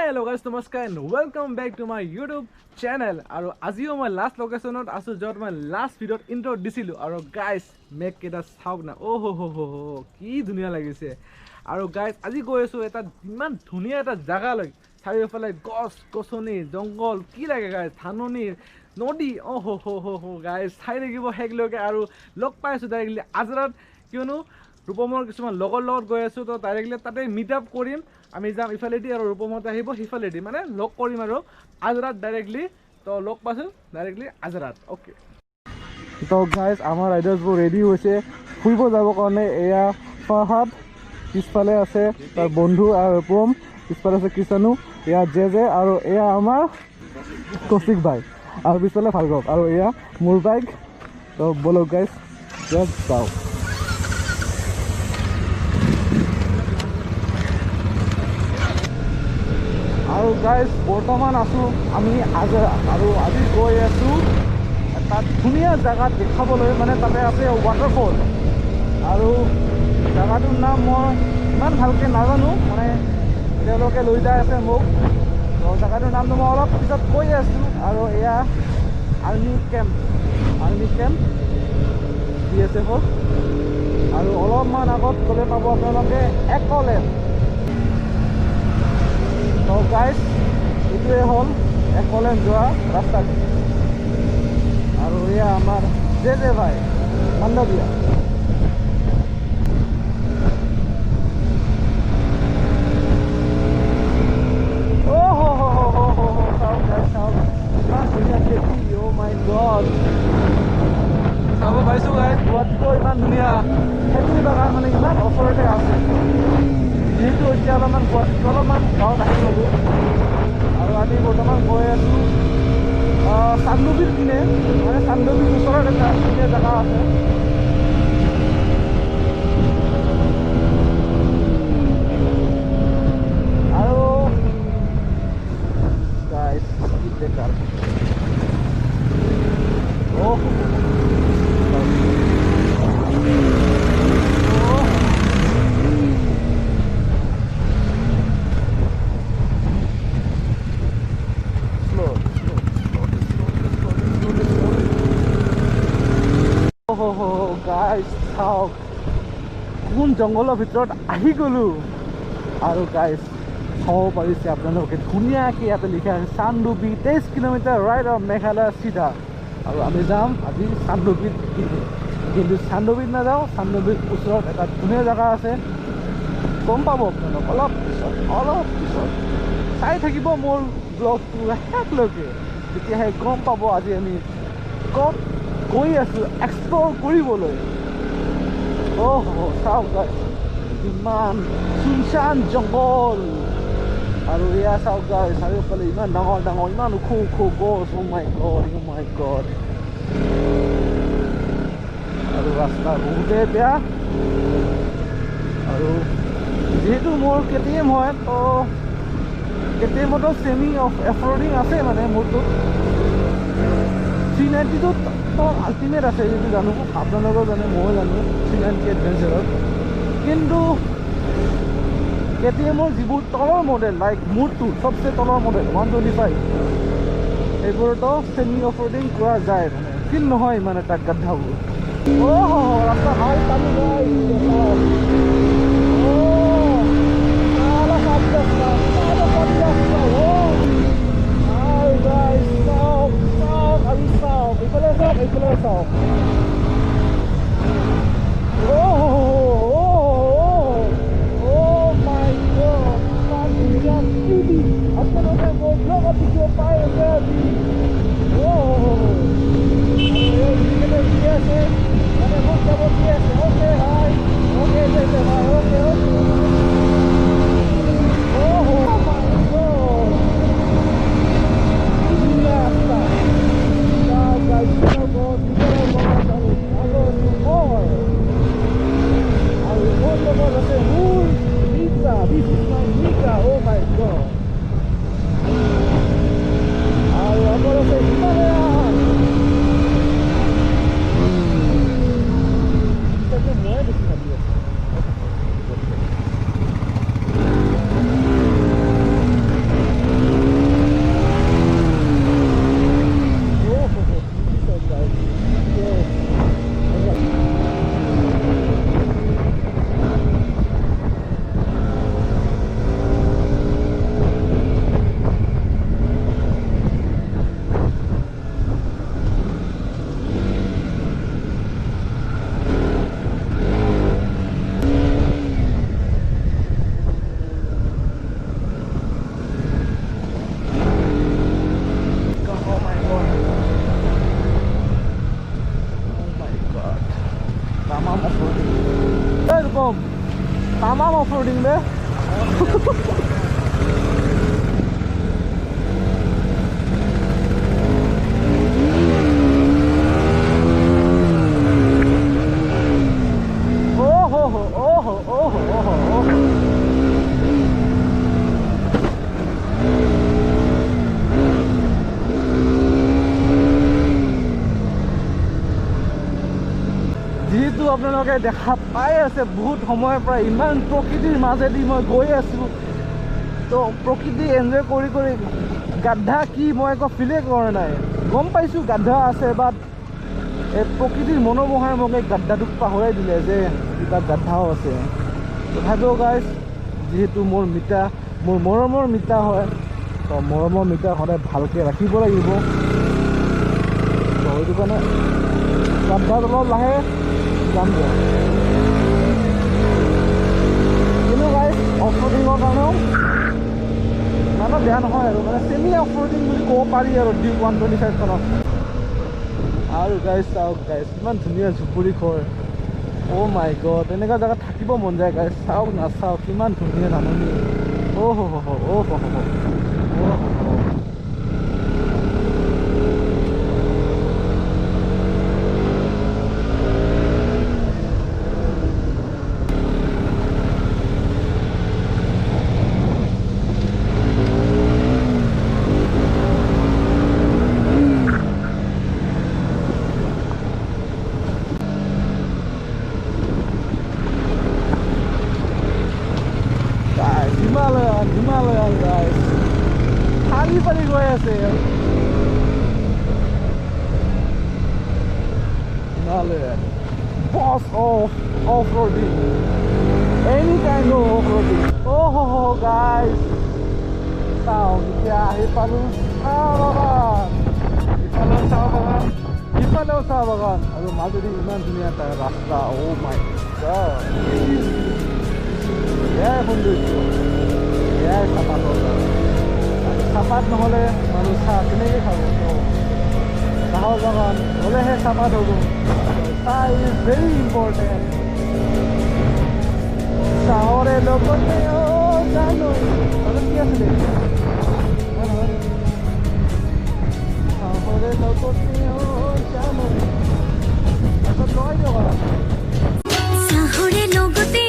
Hello guys, namaskar and welcome back to my YouTube channel. Aru ajiyo moi last location ot asu jot moi last video intro disilu aru guys make keta sauk na oh ho ki dhuniya lagise aru guys aji goi asu eta iman dhuniya eta jaga loi sari fale gos gosoni jongol ki lage guys thanoni nodi oh ho guys sai lagibo hek loge aru log paisu directly Azrat kionu Rupamor কিছুমান লগৰ লগত গৈ আছো তো directly তাতে meat up কৰিম আমি যাম ইফালেদি আৰু ৰূপমত আহিব সিফালেদি মানে লগ কৰিম আৰু আজৰাত ডাইৰেক্টলি তো লগ পাছো ডাইৰেক্টলি আজৰাত ওকে তো গাইস আমাৰ ৰাইডাৰ্সবোৰ ৰেডি হৈছে ফুৰিব যাব কাৰণে এয়া ফাহাদ পিছফালে আছে তাৰ বন্ধু আৰু ৰূপম পিছফালে আছে কিষাণু এয়া জেজে আৰু এয়া আমাৰ কৌশিক ভাই আৰু পিছফালে ভাৰ্গৱ আৰু এয়া মোৰ বাইক তো বলো গাইস লেটস গো আৰু গাইস বৰ্তমান আছো আমি আৰু আজি গৈ আছো তাত ধুনীয়া জায়গা দেখাবলৈ মানে তাতে আছে ৱাটাৰফল আৰু জায়গাটোৰ নাম মই ইমান ভালকৈ নাজানো মানে তেওঁলোকে লৈ যাই আছে মোক তো জায়গাটোৰ নামটো মই অলপ পিছত কৈ আছো আৰু এয়া আৰ্মি কেম্প BSF আৰু অলপমান আগত গ'লে পাব আপোনালোকে একলেণ্ড তো গাইস এইটোৱে হ'ল একলেণ্ড যোৱা ৰাস্তাটো আৰু এয়া আমাৰ জে ভাই মাণ্ডবিয়া চাব পাইছো গাইস গুৱাহাটীতো ইমান ধুনীয়া খেতি বাগান মানে ইমান ওচৰতে আছে যিহেতু এতিয়া অলপমান গুৱাহাটীত অলপমান গাঁৱত আহি গ'লোঁ আৰু আমি বৰ্তমান গৈ আছোঁ চান্দুবিৰ পিনে মানে চান্দুবিৰ ওচৰত এটা ধুনীয়া জেগা আছে আৰু গাইস কি বেকাৰ গাইস চাওক কোন জংঘলৰ ভিতৰত আহি গ'লোঁ আৰু গাইস চাব পাৰিছে আপোনালোকে ধুনীয়াকৈ ইয়াতে লিখা আছে Chandubi 23 kilometre write off Meghalaya চিধা আৰু আমি যাম আজি চান্দুবিত কিন্তু চান্দুবিত নাযাওঁ চান্দুবিৰ ওচৰত এটা ধুনীয়া জেগা আছে গম পাব আপোনালোক অলপ পিছত চাই থাকিব মোৰ ব্লগটো শেষলৈকে তেতিয়াহে গম পাব আজি আমি ক'ত গৈ আছোঁ এক্সপ্ল'ৰ কৰিবলৈ চাওক গাইস ইমান শুনশান জংঘল আৰু এয়া চাওক গাইস চাৰিওফালে ইমান ডাঙৰ ইমান ওখ গছ অ' মাই গড আৰু ৰাস্তা বহুতে বেয়া আৰু যিহেতু মোৰ KTM হয় তো KTMতো চেমি এফৰ্ডিং আছে মানে মোৰতো 390টোত তো আল্টিমেট আছে যদি জানো আপোনালোকেও জানে ময়ো জানো 390 এডভেঞ্চাৰত কিন্তু KTMৰ যিবোৰ তলৰ মডেল লাইক মোৰটো চবচে তলৰ মডেল 125 এইবোৰতো চেমি অফৰোডিং কৰা যায় মানে ফিল নহয় ইমান এটা গাদ্ধাবোৰ ৰাস্তা ভাল পানী এইফালে চাওক আপোনালোকে মোৰ ব্লগত দেখিব পাই আছে আজি আছে মানে মোক যাব দি আছে অ'কে হাই অ'কে ভাই okay This is my Mika, oh my god. Agora eu sei que Isso aqui é moeda, esse cabelo. roading there. যিহেতু আপোনালোকে দেখা পাই আছে বহুত সময়ৰ পৰা ইমান প্ৰকৃতিৰ মাজেদি মই গৈ আছোঁ তো প্ৰকৃতি এনজয় কৰি কৰি গাদ্ধা কি মই একো ফিলে কৰা নাই গম পাইছোঁ গাদ্ধা আছে বাট এই প্ৰকৃতিৰ মনোমোহাই মোক এই গাদ্ধাটোক পাহৰাই দিলে যে কিবা গাদ্ধাও আছে তথাপিও গাইজ যিহেতু মোৰ মিতা মোৰ মৰমৰ মিতা হয় তো মৰমৰ মিতা সদায় ভালকৈ ৰাখিব লাগিব তো সেইটো কাৰণে গাদ্ধাত অলপ লাহে যাম দিয়া কিন্তু গাইজ অফ ৰ'ডিঙৰ কাৰণেও ইমানো বেয়া নহয় আৰু মানে চেমি অফ ৰ'ডিং বুলি ক'ব পাৰি আৰু ডিউক 125খনত আৰু গাইজ চাওক গাইজ ইমান ধুনীয়া জুপুৰি ঘৰ অ' মাই গড এনেকুৱা জেগাত থাকিব মন যায় গাইজ চাওক নাচাওক কিমান ধুনীয়া নামনি অ' হ হ অ' হ হ অ' হ হ Himalayan guys hari pari goi ase Himalayan boss of off-roading any kind of off-roading oh guys sound kya he palu sabagan aru majuri iman duniya ta rasta oh my god yeah bondhu এয়াই চাপাত চাপাত নহ'লে মানুহ চাহ কেনেকৈ খাব চাহৰ বাগান হ'লেহে চাপাত হ'ব চাহ ইজ ভেৰি ইম্পৰ্টেণ্ট চাহৰে লগতে জানো কি আছিলে চাহৰে লগতে জানো লগাই দিয়ক চাহৰে লগতে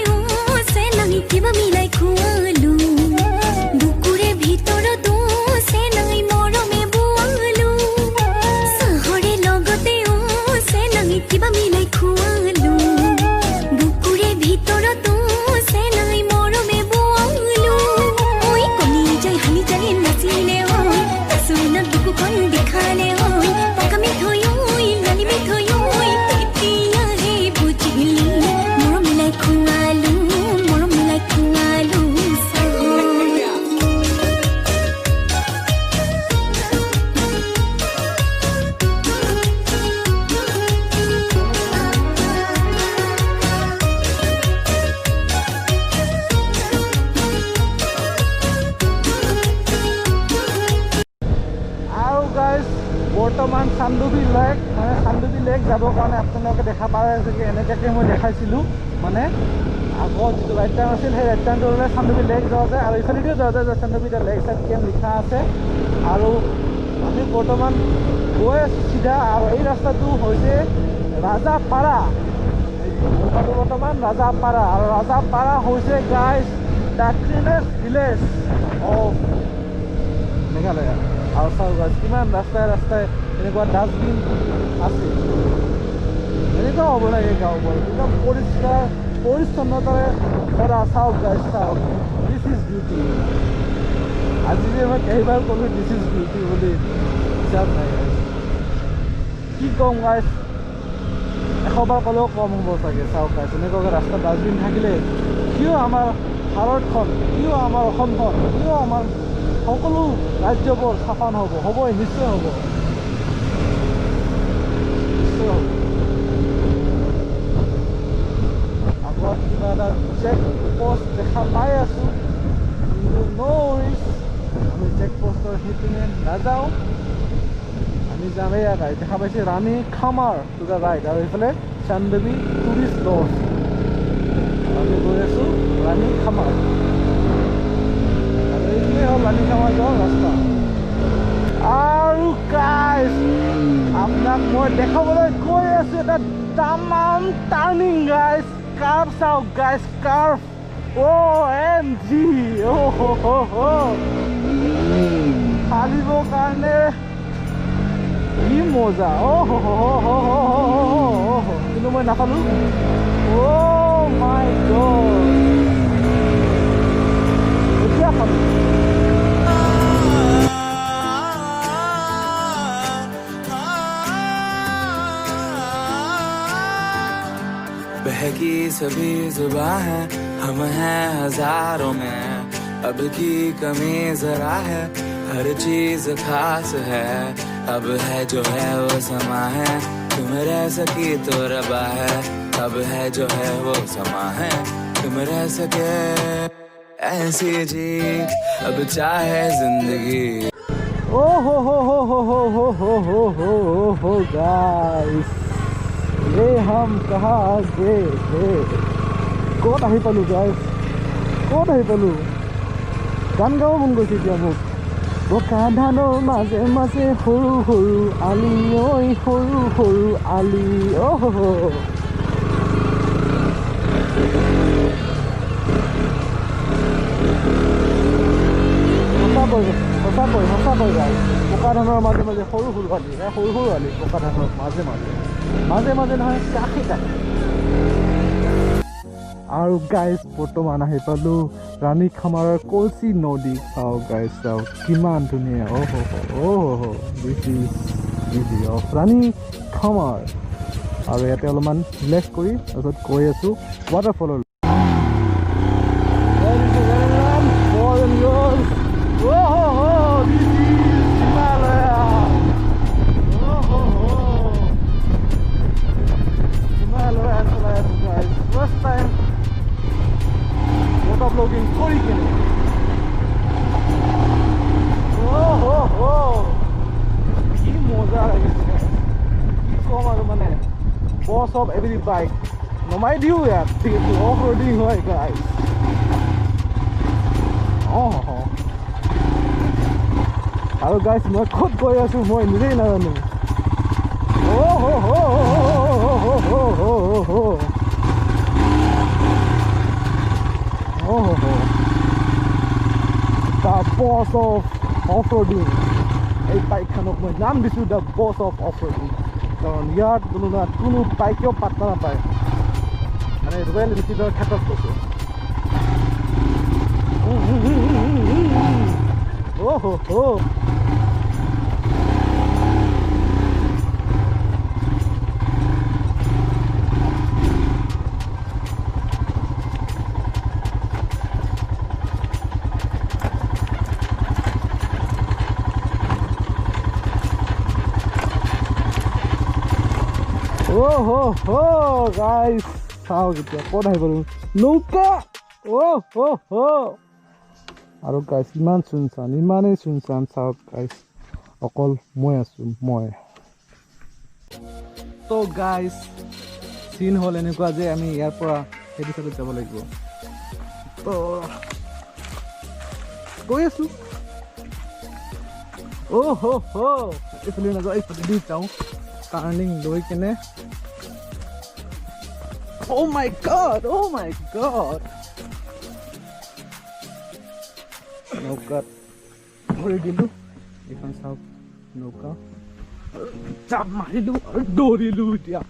চেনাই কিবা মিলাই খোৱালো বুকুৰে ভিতৰত চেনাই মৰমে বোৱালো চাহৰে লগতে চেনাই কিবা মিলাই খোৱালো বুকুৰে ভিতৰত চেনাই মৰমে বোৱালো ঐ কমি যায় হানি যায় নাচিলে হয় চুইনত বুকুখন দেখালে হয় পকা মিঠৈ লালি মিঠৈ তেতিয়াহে বুজিলি মৰম মিলাই খোৱালো বৰ্তমান চান্দুবি লেক মানে চান্দুবি লেক যাবৰ কাৰণে আপোনালোকে দেখা পাই আছে যে এনেকুৱাকৈ মই দেখাইছিলোঁ মানে আগত যিটো ৰাইট টাৰ্ণ আছিল সেই ৰাইট টাৰ্ণটো হ'লে চান্দুবি লেক যোৱা যায় আৰু ইফালেদিও যোৱা যায় যে চান্দুবি লেক চাইড কেম্প লিখা আছে আৰু আমি বৰ্তমান গৈ আছোঁ চিধা আৰু এই ৰাস্তাটো হৈছে ৰাজাপাৰা ৰাস্তাটো বৰ্তমান ৰাজাপাৰা আৰু ৰাজাপাৰা হৈছে guys the cleanest village of Meghalaya আৰু চাওক গাইজ কিমান ৰাস্তাই ৰাস্তাই এনেকুৱা ডাষ্টবিন আছে এনেকুৱা হ'ব লাগে গাঁওবোৰ একদম পৰিষ্কাৰ পৰিচ্ছন্নতাৰে কৰা চাওক গাইজ চাওক দিছ ইজ বিউটি আজি যে মই কেইবাৰ ক'লোঁ দিছ ইজ বিউটি বুলি হিচাপ নাই গাইজ কি ক'ম গাইজ 100বাৰ ক'লেও কম হ'ব চাগে চাওক গাইজ এনেকুৱাকৈ ৰাস্তাত ডাষ্টবিন থাকিলে কিয় আমাৰ ভাৰতখন কিয় আমাৰ অসমখন কিয় আমাৰ সকলো ৰাজ্যবোৰ চাফা নহ'ব হ'বই নিশ্চয় হ'ব আগত কিবা এটা চেক পোষ্ট দেখা পাই আছোঁ কিন্তু ন'ৰিছ আমি চেক পোষ্টৰ সেইপিনে নাযাওঁ আমি যাম এয়া গাড়ী দেখা পাইছে ৰাণী খামাৰ টু দ্য ৰাইট আৰু এইফালে চান্দবি টুৰিষ্ট লজ আমি গৈ আছোঁ ৰাণী খামাৰ আৰু এইটোৱেই হ'ল ৰাণী খামাৰ যোৱাৰ ৰাস্তা আৰু গাইজ আপোনাক মই দেখাবলৈ গৈ আছোঁ এটা তামাম টাৰ্ণিং গাইজ কাৰ্ভ চাওক গাইজ কাৰ্ভ OMG ফালিবৰ কাৰণে কি মজা কিন্তু মই নাপালোঁ মাই গড এতিয়া পালোঁ बहकी सभी जुबां है हम हैं हजारों में अब की कमी जरा है हर चीज खास है अब है जो है वो समा है तुम रह सकी तो रबा है अब है जो है वो समा है तुम रह सके ऐसी जी अब चाहे जिंदगी हो गाइस ये हम कहाँ गए थे ক'ত আহি পালোঁ গাইজ ক'ত আহি পালোঁ গান গাব মন গৈছে এতিয়া মোক বোকা ধানৰ মাজে মাজে সৰু সৰু আলি ঐ সৰু সৰু আলি সঁচাকৈ গাইজ বোকা ধানৰ মাজে মাজে সৰু সৰু আলি বোকা ধানৰ মাজে মাজে নহয় কাষে আৰু গাইজ বৰ্তমান আহি পালোঁ ৰাণী খামাৰৰ কলচি নদী চাওক গাইজ চাওক কিমান ধুনীয়া ৰাণী খামাৰ আৰু ইয়াতে অলপমান ৰিলেক্স কৰি তাৰপিছত গৈ আছোঁ ৱাটাৰফলৰ First time motovlogging কৰি কিনে কি মজা লাগিছে কি ক'ম আৰু মানে বছ অফ এভৰি বাইক নমাই দিওঁ ইয়াত যিহেতু অফ ৰোডিং হয় গাইজ আৰু গাইজ মই ক'ত গৈ আছোঁ মই নিজেই নাজানো The boss of off-roading এই বাইকখনক মই নাম দিছোঁ the boss of off-roading কাৰণ ইয়াত কোনো বাইকেও পাত্তা নাপায় মানে ৰয়েল এনফিল্ডৰ ক্ষেত্ৰত কৈছোঁ গাইজ চাওক এতিয়া ক'ত আহি পালোঁ নৌকা আৰু গাইজ ইমানেই চুনচান চাওক গাইজ অকল মই আছোঁ তো গাইজ চিন হ'ল এনেকুৱা যে আমি ইয়াৰ পৰা সেইটো চাইডত যাব লাগিব তো গৈ আছোঁ এইফালে নাযাওঁ এইফালে দি যাওঁ টাৰ্ণিং লৈ কেনে Oh my god! নৌকা ধৰি দিলোঁ এইখন চাওক নৌকা জাপ মাৰিলোঁ আৰু দৌৰিলোঁ এতিয়া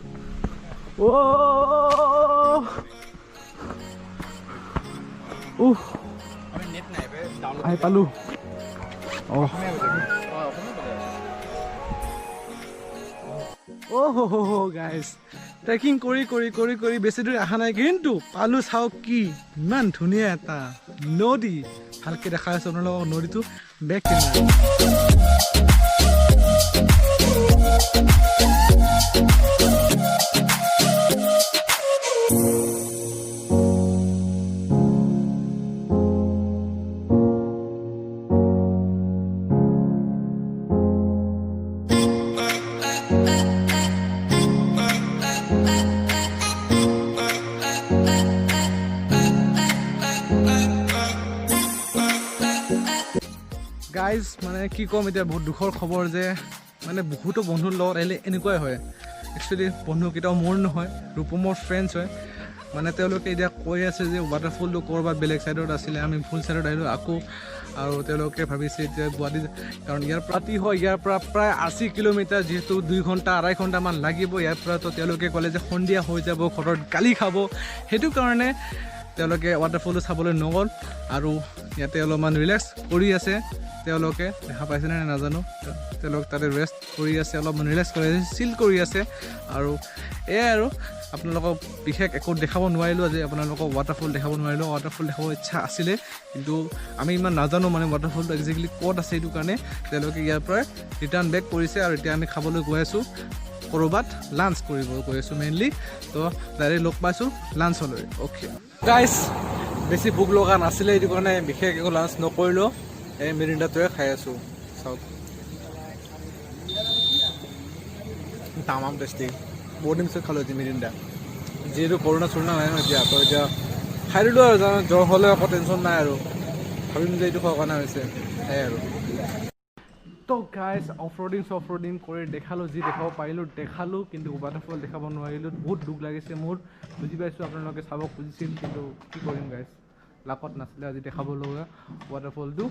আহি পালোঁ গাইজ ট্ৰেকিং কৰি বেছি দূৰ অহা নাই কিন্তু পালোঁ চাওক কি ইমান ধুনীয়া এটা নদী ভালকৈ দেখা আছে আপোনালোকক নদীটো বেক কেমেৰা গাইজ মানে কি ক'ম এতিয়া বহুত দুখৰ খবৰ যে মানে বহুতো বন্ধুৰ লগত আহিলে এনেকুৱাই হয় একচুৱেলি বন্ধুকেইটাও মোৰ নহয় ৰূপমৰ ফ্ৰেণ্ডছ হয় মানে তেওঁলোকে এতিয়া কৈ আছে যে ৱাটাৰফলটো ক'ৰবাত বেলেগ ছাইডত আছিলে আমি ফুল ছাইডত আহিলোঁ আকৌ আৰু তেওঁলোকে ভাবিছে এতিয়া গুৱাহাটী কাৰণ ইয়াৰ ৰাতি হয় ইয়াৰ পৰা প্ৰায় 80 কিলোমিটাৰ যিহেতু 2 ঘণ্টা 2.5 ঘণ্টামান লাগিব ইয়াৰ পৰা তো তেওঁলোকে ক'লে যে সন্ধিয়া হৈ যাব ঘৰত গালি খাব সেইটো কাৰণে তেওঁলোকে ৱাটাৰফলটো চাবলৈ নগ'ল আৰু ইয়াতে অলপমান ৰিলেক্স কৰি আছে তেওঁলোকে দেখা পাইছেনে নাজানো তেওঁলোক তাতে ৰেষ্ট কৰি আছে অলপমান ৰিলেক্স কৰি আছে চিল কৰি আছে আৰু এয়াই আৰু আপোনালোকক বিশেষ একো দেখাব নোৱাৰিলোঁ আজি আপোনালোকক ৱাটাৰফল দেখাব নোৱাৰিলোঁ ৱাটাৰফল দেখাব ইচ্ছা আছিলে কিন্তু আমি ইমান নাজানো মানে ৱাটাৰফলটো একজেক্টলি ক'ত আছে সেইটো কাৰণে তেওঁলোকে ইয়াৰ পৰা ৰিটাৰ্ণ বেক কৰিছে আৰু এতিয়া আমি খাবলৈ গৈ আছোঁ ক'ৰবাত লাঞ্চ কৰিব গৈ আছোঁ মেইনলি তো ডাইৰেক্ট লগ পাইছোঁ লাঞ্চলৈ অ'কে গাইজ বেছি ভোক লগা নাছিলে সেইটো কাৰণে বিশেষ একো লাঞ্চ নকৰিলোঁ এই মিৰিণ্ডাটোৱে খাই আছোঁ চাওক তামাম টেষ্টি বহুত দিন পিছত খালোঁ এতিয়া মিৰিণ্ডা যিহেতু কৰোণা চৰোণা নাই ন এতিয়া তো এতিয়া খাই দিলোঁ আৰু জ্বৰ হ'লে আকৌ টেনশ্যন নাই আৰু ভাবিম যে এইটো খোৱাৰ কাৰণে হৈছে সেয়াই আৰু তো গাইজ অফৰোডিং কৰি দেখালোঁ যি দেখাব পাৰিলোঁ দেখালোঁ কিন্তু ৱাটাৰফল দেখাব নোৱাৰিলোঁ বহুত দুখ লাগিছে মোৰ বুজি পাইছোঁ আপোনালোকে চাব খুজিছিল কিন্তু কি কৰিম গাইজ লাকত নাছিলে আজি দেখাব লগা ৱাটাৰফলটো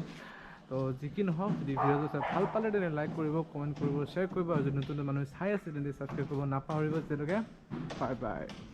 তো যি কি নহওক যদি ভিডিঅ'টো চাই ভাল পালে তেনে লাইক কৰিব কমেণ্ট কৰিব শ্বেয়াৰ কৰিব আৰু যদি নতুন মানুহে চাই আছে তেন্তে ছাবস্ক্ৰাইব কৰিব নাপাহৰিব তেওঁলোকে বাই বাই